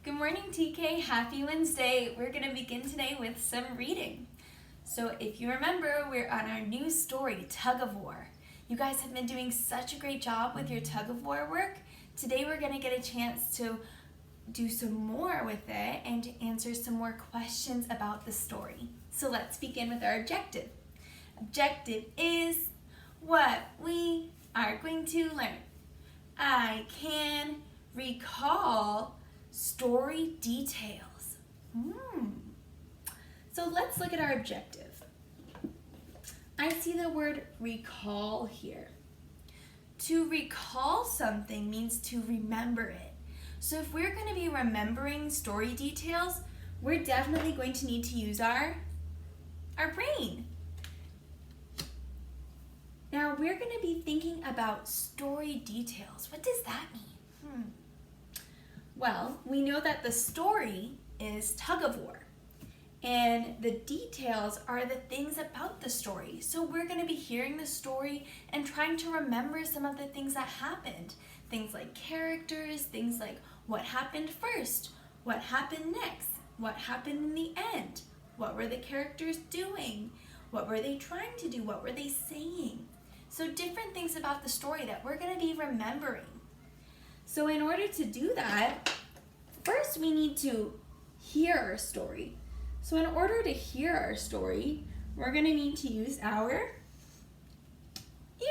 Good morning, TK. Happy Wednesday. We're going to begin today with some reading. So if you remember, we're on our new story, Tug of War. You guys have been doing such a great job with your tug of war work. Today we're going to get a chance to do some more with it and to answer some more questions about the story. So let's begin with our objective. Objective is what we are going to learn. I can recall story details. So let's look at our objective. I see the word recall here. To recall something means to remember it. So if we're going to be remembering story details, we're definitely going to need to use our brain. Now we're going to be thinking about story details. What does that mean? Well, we know that the story is tug of war, and the details are the things about the story. So we're going to be hearing the story and trying to remember some of the things that happened. Things like characters, things like what happened first, what happened next, what happened in the end, what were the characters doing, what were they trying to do, what were they saying. So different things about the story that we're going to be remembering. So in order to do that, first we need to hear our story. So in order to hear our story, we're going to need to use our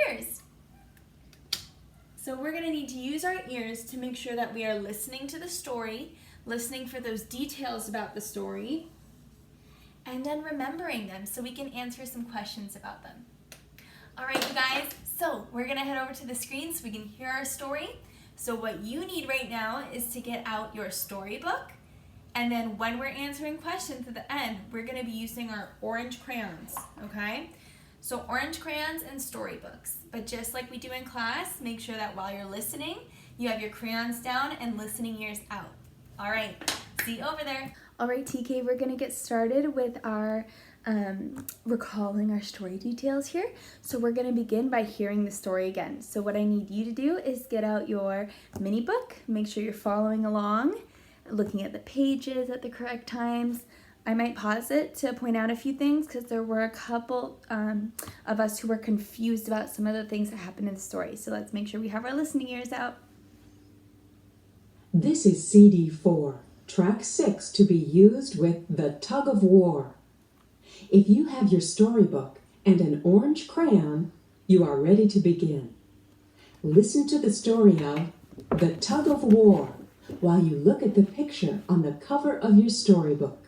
ears. So we're going to need to use our ears to make sure that we are listening to the story, listening for those details about the story, and then remembering them so we can answer some questions about them. All right, you guys, so we're going to head over to the screen so we can hear our story. So what you need right now is to get out your storybook, and then when we're answering questions at the end, we're going to be using our orange crayons, okay? So orange crayons and storybooks. But just like we do in class, make sure that while you're listening, you have your crayons down and listening ears out. All right, see you over there. All right, TK, we're going to get started with our recalling our story details here. So we're going to begin by hearing the story again. So what I need you to do is get out your mini book, make sure you're following along, looking at the pages at the correct times. I might pause it to point out a few things because there were a couple of us who were confused about some of the things that happened in the story. So let's make sure we have our listening ears out. This is CD 4, track 6, to be used with the Tug of War. If you have your storybook and an orange crayon, you are ready to begin. Listen to the story of The Tug of War while you look at the picture on the cover of your storybook.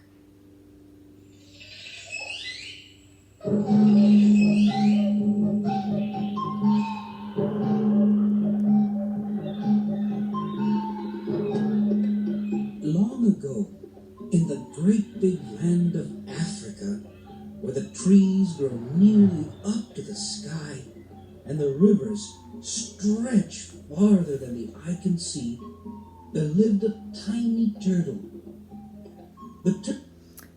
Long ago, in the great big land of Africa, where the trees grow nearly up to the sky and the rivers stretch farther than the eye can see, there lived a tiny turtle.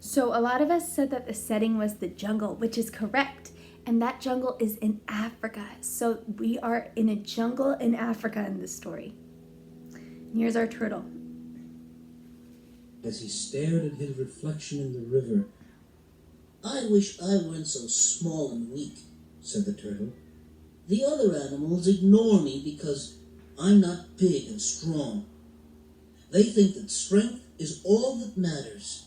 So a lot of us said that the setting was the jungle, which is correct. And that jungle is in Africa. So we are in a jungle in Africa in this story. And here's our turtle. As he stared at his reflection in the river, "I wish I weren't so small and weak," said the turtle. "The other animals ignore me because I'm not big and strong. They think that strength is all that matters.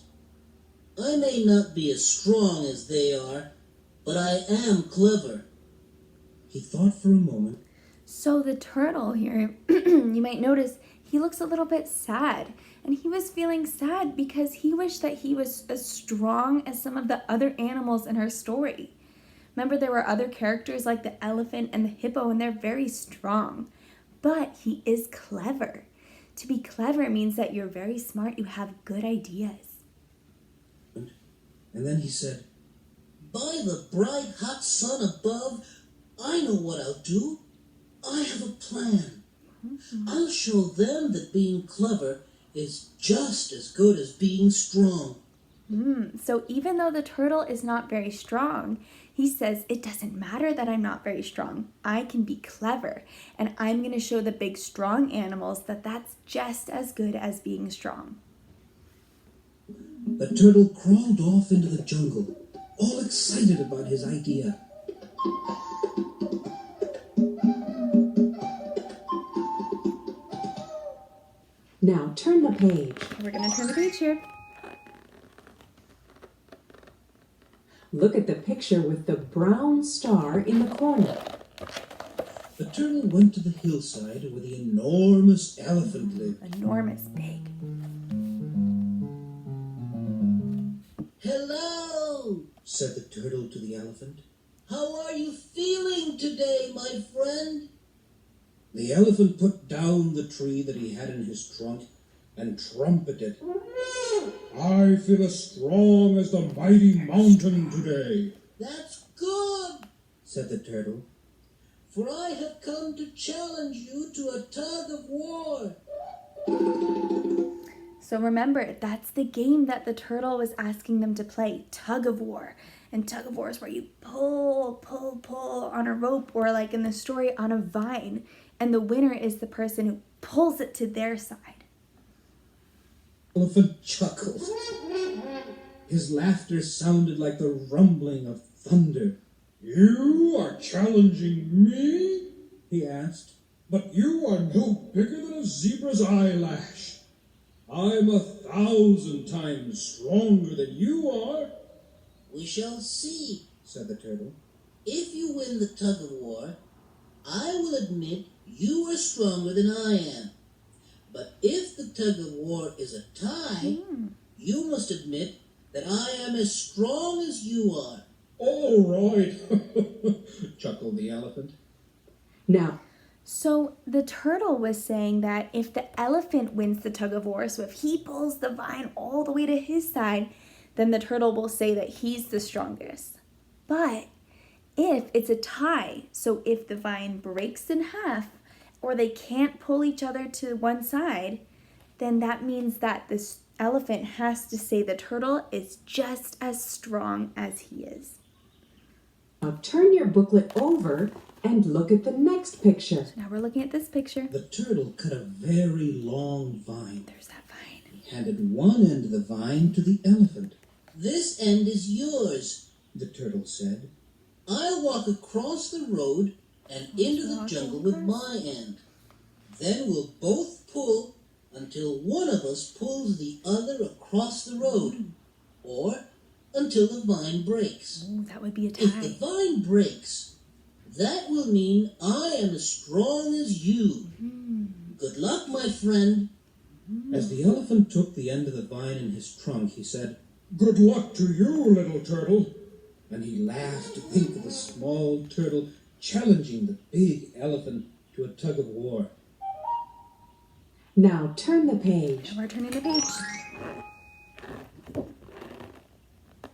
I may not be as strong as they are, but I am clever." He thought for a moment. So the turtle here, you might notice he looks a little bit sad. And he was feeling sad because he wished that he was as strong as some of the other animals in our story. Remember, there were other characters like the elephant and the hippo, and they're very strong. But he is clever. To be clever means that you're very smart, you have good ideas. And then he said, "By the bright hot sun above, I know what I'll do. I have a plan. I'll show them that being clever is just as good as being strong." So even though the turtle is not very strong, he says, it doesn't matter that I'm not very strong. I can be clever, and I'm going to show the big strong animals that that's just as good as being strong. The turtle crawled off into the jungle, all excited about his idea. Now turn the page. We're going to turn the page here. Look at the picture with the brown star in the corner. The turtle went to the hillside where the enormous elephant lived. Enormous, big. Hello, said the turtle to the elephant. How are you feeling today, my friend? The elephant put down the tree that he had in his trunk and trumpeted. I feel as strong as the mighty mountain today. That's good, said the turtle, for I have come to challenge you to a tug of war. So remember, that's the game that the turtle was asking them to play, tug of war. And tug of war is where you pull on a rope, or like in the story, on a vine. And the winner is the person who pulls it to their side. Elephant chuckled. His laughter sounded like the rumbling of thunder. You are challenging me? He asked. But you are no bigger than a zebra's eyelash. I'm 1,000 times stronger than you are. We shall see, said the turtle. If you win the tug of war, I will admit you are stronger than I am. But if the tug of war is a tie, you must admit that I am as strong as you are. All right, chuckled the elephant. Now, So the turtle was saying that if the elephant wins the tug of war, so if he pulls the vine all the way to his side, then the turtle will say that he's the strongest. But if it's a tie, so if the vine breaks in half or they can't pull each other to one side, then that means that this elephant has to say the turtle is just as strong as he is. now turn your booklet over and look at the next picture. Now we're looking at this picture. The turtle cut a very long vine. There's that vine. He handed one end of the vine to the elephant. This end is yours, the turtle said. I'll walk across the road and into the jungle with my end. Then we'll both pull until one of us pulls the other across the road, or until the vine breaks. Ooh, that would be a If the tie. vine breaks, that will mean I am as strong as you. Good luck, my friend. As the elephant took the end of the vine in his trunk, he said, Good luck to you, little turtle. And he laughed to think of the small turtle challenging the big elephant to a tug of war. Now turn the page. Now we're turning the page.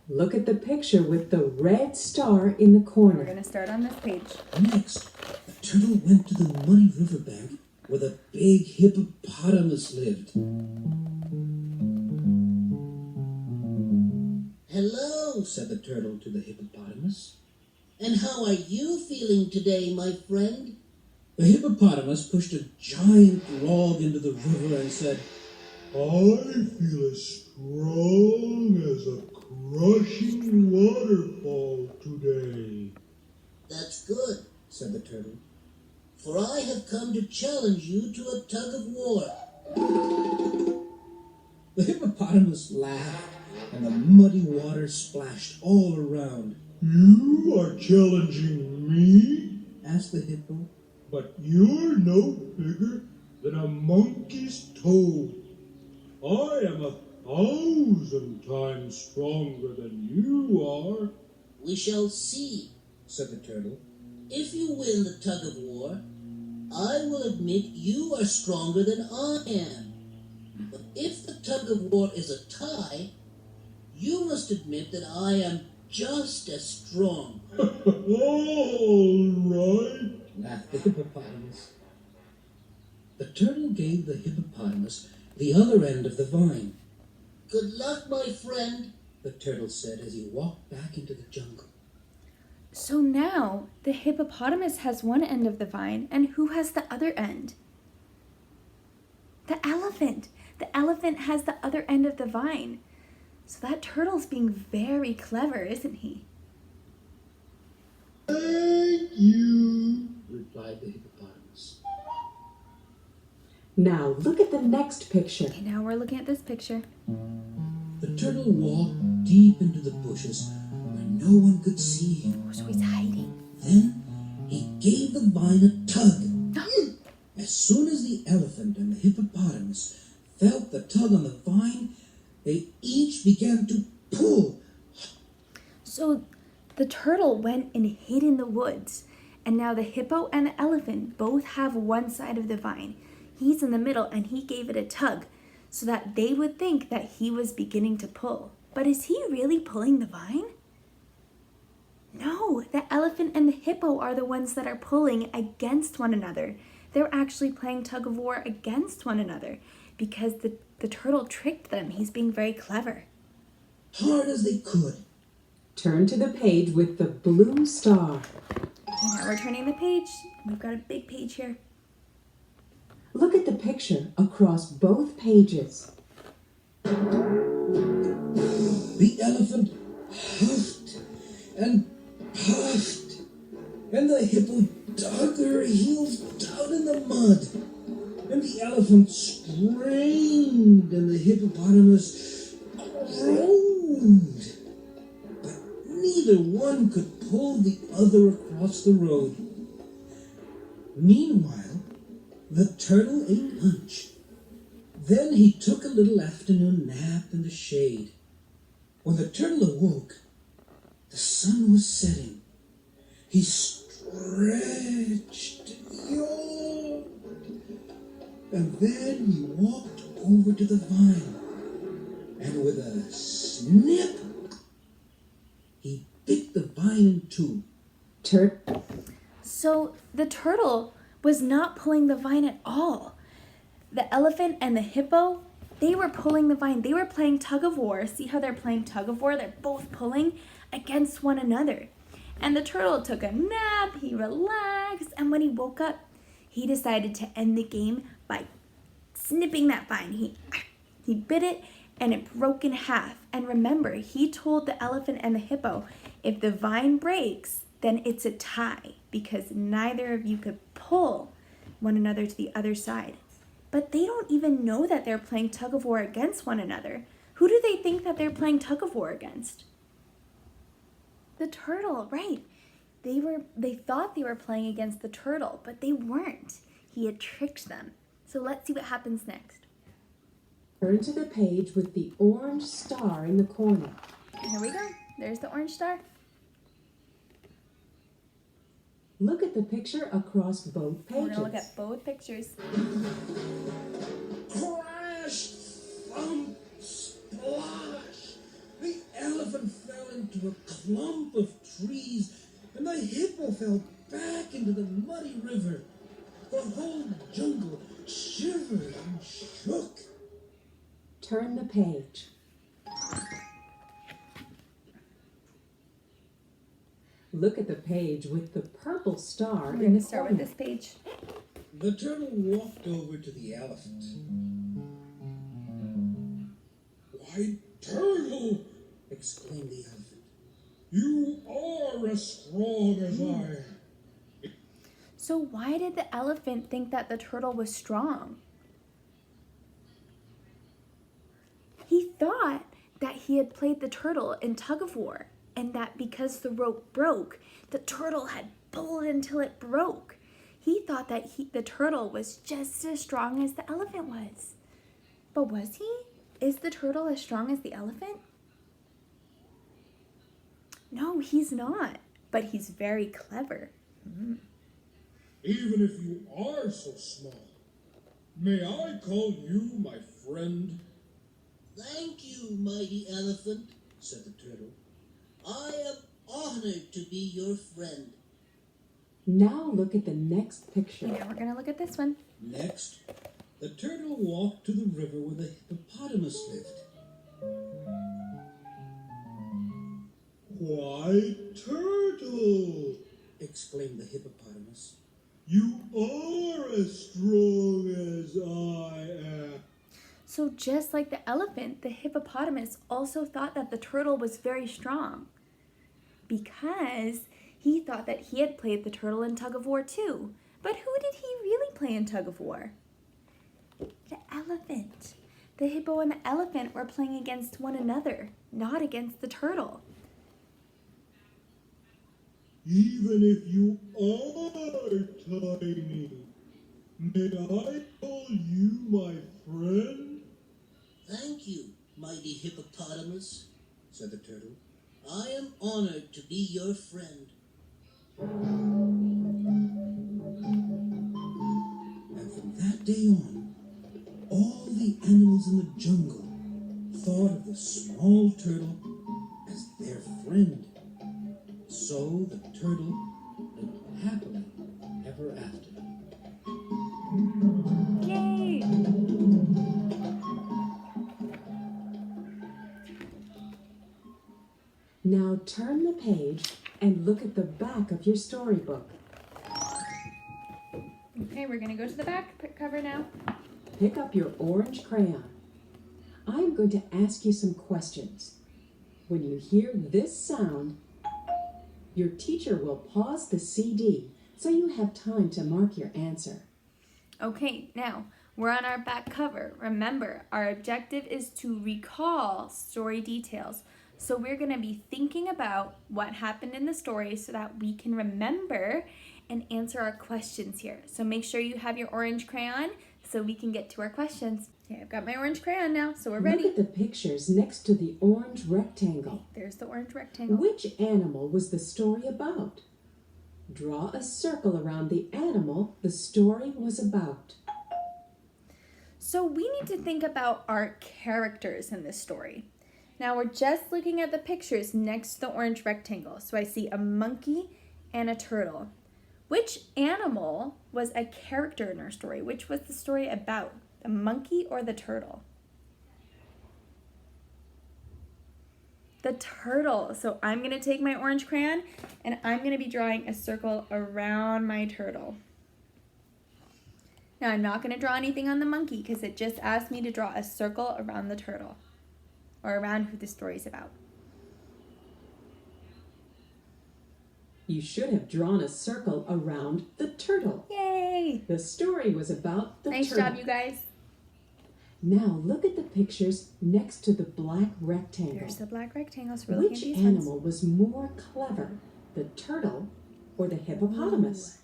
Look at the picture with the red star in the We're corner. going to start on this page. Next, the turtle went to the muddy riverbank where the big hippopotamus lived. Hello, said the turtle to the hippopotamus. And how are you feeling today, my friend? The hippopotamus pushed a giant log into the river and said, I feel as strong as a crushing waterfall today. That's good, said the turtle, for I have come to challenge you to a tug of war. The hippopotamus laughed, and the muddy water splashed all around. You are challenging me? Asked the hippo. But you're no bigger than a monkey's toe. I am 1,000 times stronger than you are. We shall see, said the turtle. If you win the tug of war, I will admit you are stronger than I am. But if the tug of war is a tie, you must admit that I am just as strong. All right, laughed the hippopotamus. The turtle gave the hippopotamus the other end of the vine. Good luck, my friend, the turtle said as he walked back into the jungle. So now the hippopotamus has one end of the vine, and who has the other end? The elephant. The elephant has the other end of the vine. So that turtle's being very clever, isn't he? Thank you, replied the hippopotamus. Now look at the next picture. Okay, now we're looking at this picture. The turtle walked deep into the bushes where no one could see him. So he's hiding. Then he gave the vine a tug. As soon as the elephant and the hippopotamus felt the tug on the vine, they each began to pull. So the turtle went and hid in the woods, and now the hippo and the elephant both have one side of the vine. He's in the middle, and he gave it a tug so that they would think that he was beginning to pull. But is he really pulling the vine? No, the elephant and the hippo are the ones that are pulling against one another. They're actually playing tug of war against one another because the turtle tricked them. He's being very clever. Hard as they could. Turn to the page with the blue star. Okay, now we're turning the page. We've got a big page here. Look at the picture across both pages. The elephant huffed and puffed, and the hippo dug her heels down in the mud, and the elephant screamed, and the hippopotamus groaned. But neither one could pull the other across the road. Meanwhile, the turtle ate lunch. Then he took a little afternoon nap in the shade. When the turtle awoke, the sun was setting. He stretched, yawned, and then he walked over to the vine. And with a snip, he bit the vine in two. So the turtle was not pulling the vine at all. The elephant and the hippo, they were pulling the vine. They were playing tug of war. See how they're playing tug of war? They're both pulling against one another. And the turtle took a nap, he relaxed, and when he woke up, he decided to end the game by snipping that vine. He bit it and it broke in half. And remember, he told the elephant and the hippo, if the vine breaks, then it's a tie because neither of you could pull one another to the other side. But they don't even know that they're playing tug of war against one another. Who do they think that they're playing tug of war against? The turtle, right. They thought they were playing against the turtle, but they weren't. He had tricked them. So let's see what happens next. Turn to the page with the orange star in the corner. Here we go. There's the orange star. Look at the picture across both We're pages. going to look at both pictures. Crash! Thump! Splash! The elephant fell into a clump of trees, and the hippo fell back into the muddy river. The whole jungle shivered and shook. Turn the page. Look at the page with the purple star We're in going the to start corner. with this page. The turtle walked over to the elephant. "Why, turtle!" exclaimed the elephant. "You are as strong as I." So why did the elephant think that the turtle was strong? He thought that he had played the turtle in tug of war, and that because the rope broke, the turtle had pulled until it broke. He thought that the turtle was just as strong as the elephant was. But was he? Is the turtle as strong as the elephant? No, he's not. But he's very clever. Even if you are so small, may I call you my friend? "Thank you, mighty elephant," said the turtle. "I am honored to be your friend." Now look at the next picture. Now we're going to look at this one. Next, the turtle walked to the river where the hippopotamus lived. Why, turtle, Exclaimed the hippopotamus. you are as strong as I am. So just like the elephant, the hippopotamus also thought that the turtle was very strong because he thought that he had played the turtle in tug of war too. But who did he really play in tug of war? The elephant. The hippo and the elephant were playing against one another, not against the turtle. Even if you are tiny, may I call you my friend? Thank you, mighty hippopotamus, said the turtle. I am honored to be your friend. And from that day on, all the animals in the jungle thought of the small turtle as their friend. So the turtle lived happily ever after. Yay! Now turn the page and look at the back of your storybook. Okay, we're gonna go to the back cover now. Pick up your orange crayon. I'm going to ask you some questions. When you hear this sound, your teacher will pause the CD so you have time to mark your answer. Okay, now we're on our back cover. Remember, our objective is to recall story details. So we're going to be thinking about what happened in the story so that we can remember and answer our questions here. So make sure you have your orange crayon so we can get to our questions. Okay, I've got my orange crayon now, so we're ready. Look at the pictures next to the orange rectangle. There's the orange rectangle. Which animal was the story about? Draw a circle around the animal the story was about. So we need to think about our characters in this story. Now we're just looking at the pictures next to the orange rectangle. So I see a monkey and a turtle. Which animal was a character in our story? Which was the story about? The monkey or the turtle? The turtle. So I'm going to take my orange crayon and I'm going to be drawing a circle around my turtle. Now I'm not going to draw anything on the monkey because it just asked me to draw a circle around the turtle or around who the story is about. You should have drawn a circle around the turtle. Yay! The story was about the Nice turtle. job, you guys. Now look at the pictures next to the black rectangle. There's the black rectangle. So we're looking Which at these ones. animal was more clever, the turtle or the hippopotamus?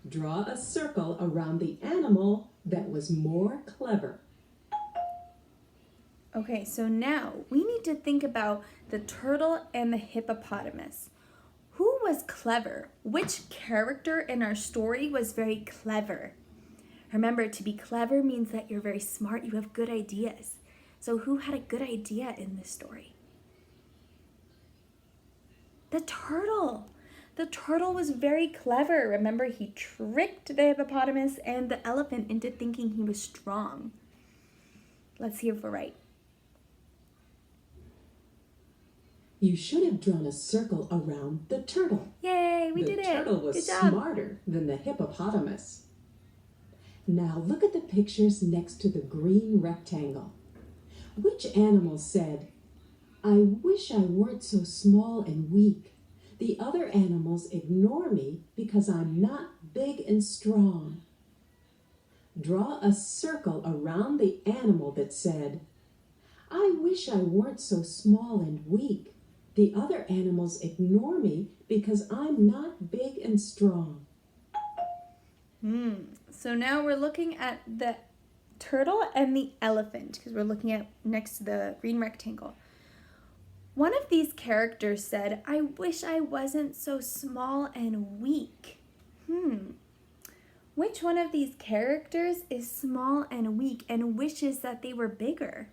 Draw a circle around the animal that was more clever. Okay, so now we need to think about the turtle and the hippopotamus. Who was clever? Which character in our story was very clever? Remember, to be clever means that you're very smart, you have good ideas. So who had a good idea in this story? The turtle. The turtle was very clever. Remember, he tricked the hippopotamus and the elephant into thinking he was strong. Let's see if we're right. You should have drawn a circle around the turtle. Yay, we did it. The turtle was Good job. smarter than the hippopotamus. Now look at the pictures next to the green rectangle. Which animal said, "I wish I weren't so small and weak. The other animals ignore me because I'm not big and strong"? Draw a circle around the animal that said, "I wish I weren't so small and weak. The other animals ignore me because I'm not big and strong." So now we're looking at the turtle and the elephant because we're looking at next to the green rectangle. One of these characters said, "I wish I wasn't so small and weak." Which one of these characters is small and weak and wishes that they were bigger?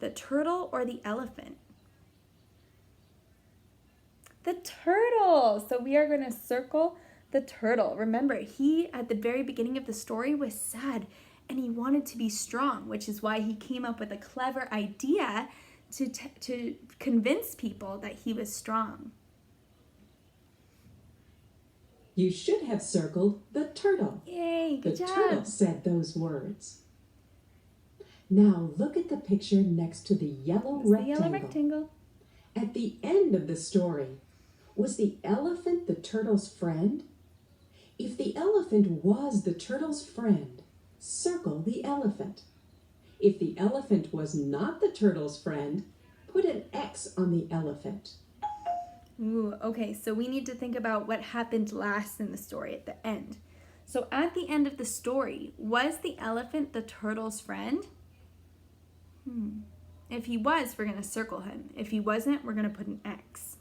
The turtle or the elephant? The turtle. So we are going to circle the turtle. Remember, he at the very beginning of the story was sad and he wanted to be strong, which is why he came up with a clever idea to convince people that he was strong. You should have circled the turtle. Yay, good The job. turtle said those words. Now look at the picture next to the yellow It's the rectangle. yellow rectangle. At the end of the story, was the elephant the turtle's friend? If the elephant was the turtle's friend, circle the elephant. If the elephant was not the turtle's friend, put an X on the elephant. Ooh, okay, so we need to think about what happened last in the story at the end. So at the end of the story, was the elephant the turtle's friend? If he was, we're going to circle him. If he wasn't, we're going to put an X.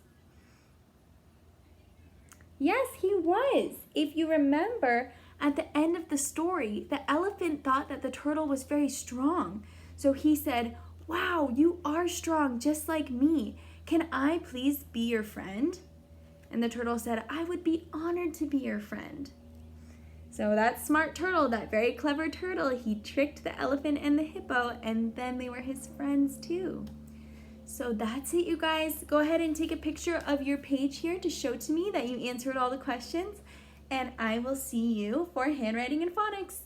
Yes, he was. If you remember, at the end of the story, the elephant thought that the turtle was very strong. So he said, "Wow, you are strong just like me. Can I please be your friend?" And the turtle said, "I would be honored to be your friend." So that smart turtle, that very clever turtle, he tricked the elephant and the hippo, and then they were his friends too. So that's it, you guys. Go ahead and take a picture of your page here to show to me that you answered all the questions, and I will see you for handwriting and phonics.